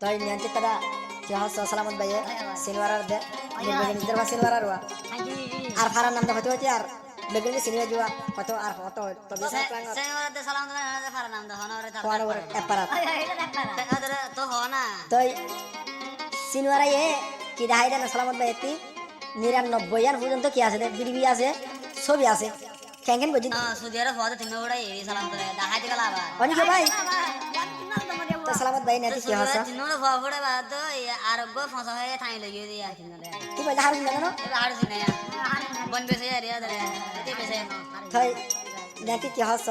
Toy nanti kada jahas selamat baye sinwara de begini terma sinwara ruwa ar faran nam da hoto ar begini sinwa jua hoto ar hoto to bisa plangot sinwara de salam da faran nam da honore ta hono eparat to hona toy sinwara ye ki dahai da selamat baye ti 99 পর্যন্ত কি আছে বিড়ি আছে ছবি আছে কেন বুঝি সুদিয়ার photo তিন বড় এই সালাম করে দাহাই দিলা বা অনিক ভাই তো সালামত ভাই নাতি কি হস তিন বড় ফটো বা তো আরোগ্য ফসা হয়ে থাই লাগিয়ে দি আর তিনলে কি বল হারুন জানো এ হাড় সিনে বন বেসে রে আদরে এতে বেসে তাই নাতি কি হস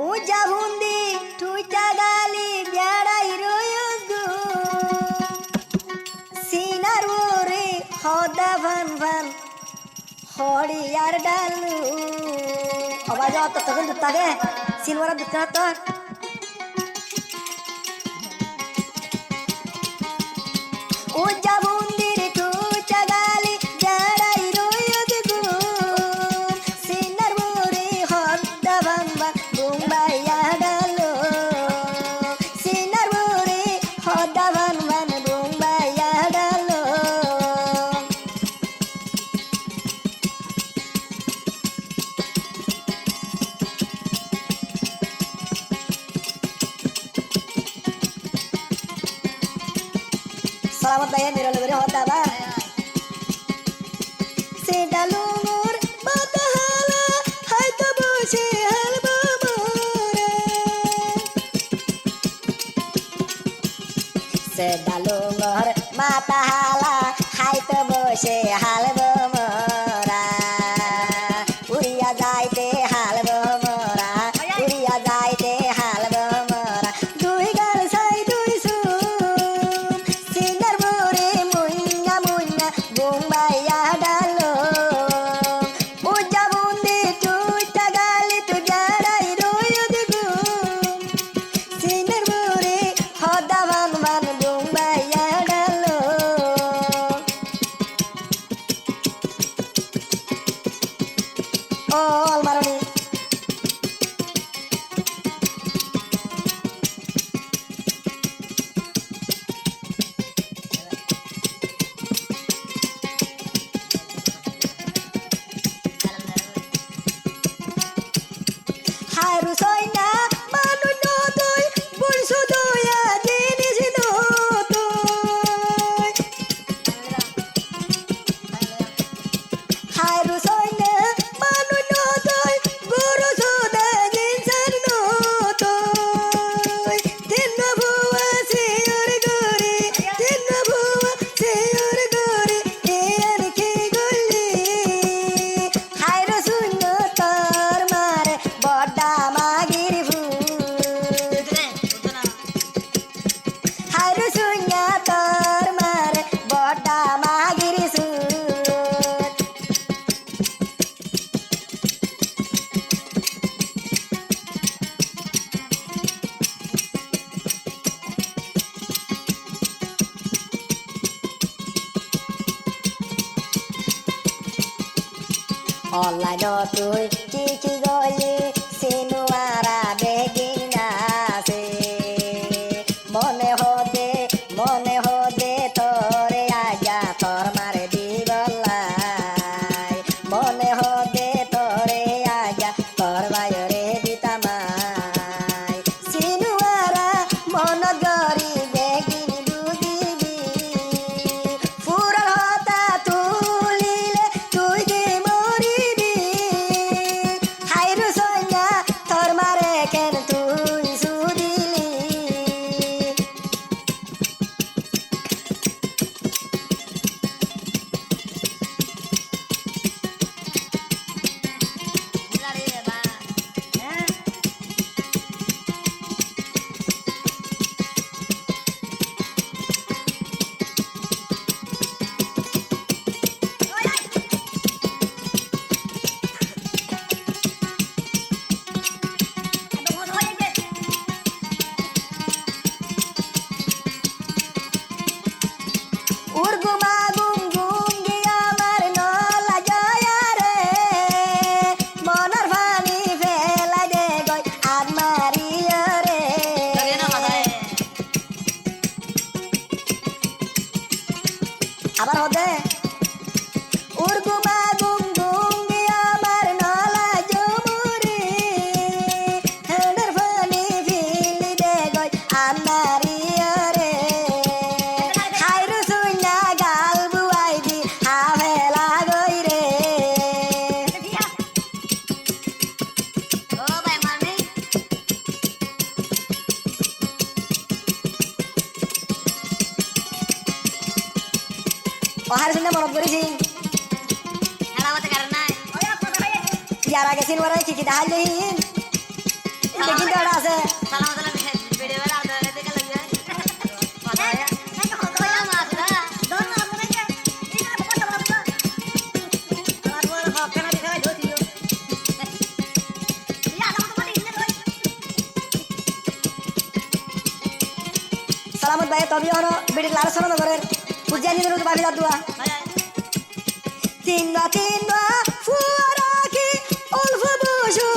ও জাহুন্দি তুইটা গালি বিয়াড়াই রয়গু সিনার ওরে হদা ভান ভান হড়িয়ার ডালু আওয়াজ অত তখন দুতাগে সিলওয়ারা দুতা তো ও জাবুন্দির তুইটা গালি বিয়াড়াই রয়গু সিনার ওরে হদা ভান ভান বুম্বাইয়া ডালু সিনার ওরে হদা ভান ভান বুম্বাইয়া Dalu Selamat bayar di rola beri hoda ba. Sedalumur batahala hai to bose halba mora. Sedalumur matahala hai to bose halba mora. Uriya jaite halba mora. Uriya jaite halba mora. Dui gal sai dui su. Bumbaya dalo uja bundi tuita gali tu jarai royo digu sinar muri hoda man man bumbaya dalo oh almaroni Haru soina manu no toy bulsu doya jinis no toy Haru soina manu no toy guru suda jinsan no toy Tinna bhuva seyor gori Tinna bhuva seyor gori Eyan ki gulli Haru sunno tar mare Boda magir food Haru sunya tar mare Boda magir food All I know to chichi goyi sinuara begina se mone hode tore aja tor mare dibolai mone hode tore aja tor bayore ditamai sinuara monogori begini budibi fural hota tulile tuই de moribi Hairu sonya tor mare ken tuই sudili আবার হদে উর্গুমা গুম গুম আমার নলা জমুরি হেডের funny ফিলি দে গই আমারি রে হাইরু সুইনা গাল বুয়াই দি হাভেলা গই রে ও ভাই মারনি ওহার শুনে মনত করেছি খেলা হতে কারণ নাই ইয়ার আগে সিনওয়ারে কি দেখাই লইন দেখি তো এটা আছে সালাম আলাইকুম ভিডিও বেলা আদা দেখে লাগে কথা হয় কথা মাছলা সালামত ভাই তবে হনো বিড়ি ক্লাস শোনো নগরের পূজা নিয়ে রোজ বাড়ি দাদুয়া তিন ফুয়ারা কি উলফ বসু